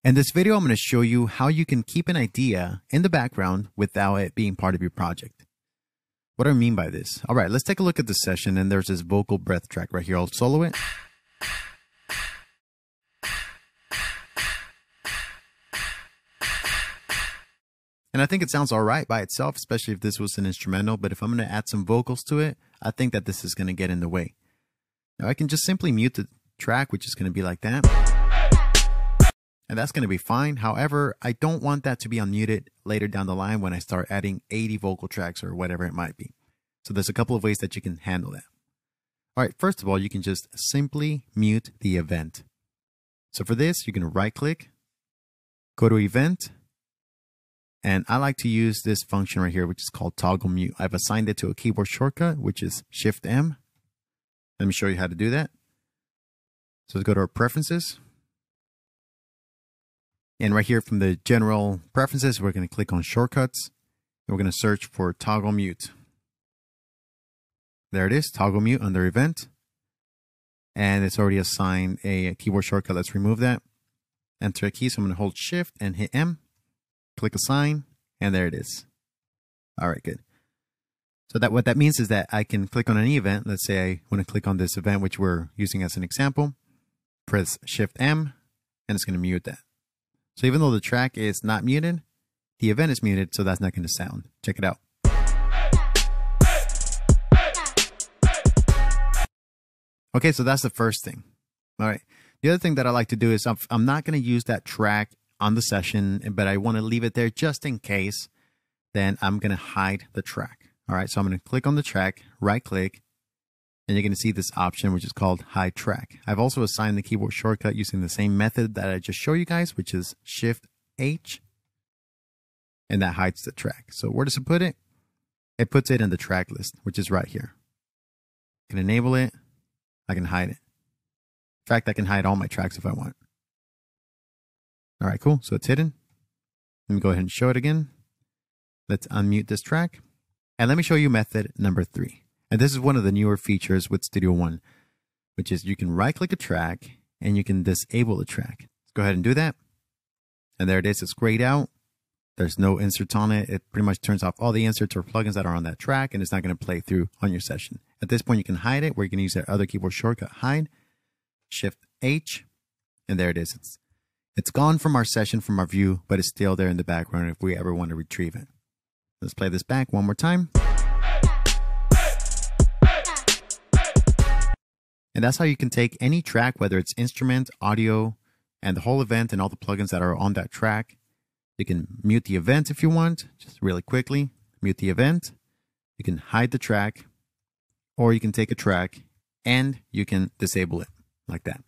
In this video, I'm going to show you how you can keep an idea in the background without it being part of your project. What do I mean by this? All right, let's take a look at the session, and there's this vocal breath track right here. I'll solo it. And I think it sounds all right by itself, especially if this was an instrumental, but if I'm going to add some vocals to it, I think that this is going to get in the way. Now I can just simply mute the track, which is going to be like that. And that's going to be fine. However, I don't want that to be unmuted later down the line when I start adding 80 vocal tracks or whatever it might be. So there's a couple of ways that you can handle that. All right, first of all, you can just simply mute the event. So for this, you can right click, go to event, and I like to use this function right here, which is called toggle mute. I've assigned it to a keyboard shortcut, which is Shift M. Let me show you how to do that. So let's go to our preferences. And right here from the general preferences, we're going to click on shortcuts. And we're going to search for toggle mute. There it is, toggle mute under event. And it's already assigned a keyboard shortcut. Let's remove that. Enter a key. So I'm going to hold Shift and hit M. Click assign. And there it is. All right, good. So what that means is that I can click on any event. Let's say I want to click on this event, which we're using as an example. Press Shift M, and it's going to mute that. So even though the track is not muted, the event is muted, so that's not going to sound. Check it out. Okay, so that's the first thing. All right. The other thing that I like to do is I'm not going to use that track on the session, but I want to leave it there just in case. Then I'm going to hide the track. All right, so I'm going to click on the track, right click, and you're going to see this option, which is called hide track. I've also assigned the keyboard shortcut using the same method that I just showed you guys, which is Shift H, and that hides the track. So where does it put it? It puts it in the track list, which is right here. I can enable it. I can hide it. In fact, I can hide all my tracks if I want. All right, cool. So it's hidden. Let me go ahead and show it again. Let's unmute this track. And let me show you method number 3. And this is one of the newer features with Studio One, which is you can right click a track and you can disable the track. Let's go ahead and do that. And there it is. It's grayed out. There's no inserts on it. It pretty much turns off all the inserts or plugins that are on that track, and it's not going to play through on your session. At this point, you can hide it, where you can use that other keyboard shortcut, hide, Shift H, and there it is. It's gone from our session, from our view, but it's still there in the background if we ever want to retrieve it. Let's play this back one more time. And that's how you can take any track, whether it's instrument, audio, and the whole event and all the plugins that are on that track. You can mute the event if you want, just really quickly, mute the event. You can hide the track, or you can take a track and you can disable it like that.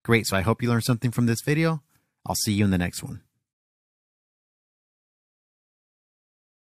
Great, so I hope you learned something from this video. I'll see you in the next one.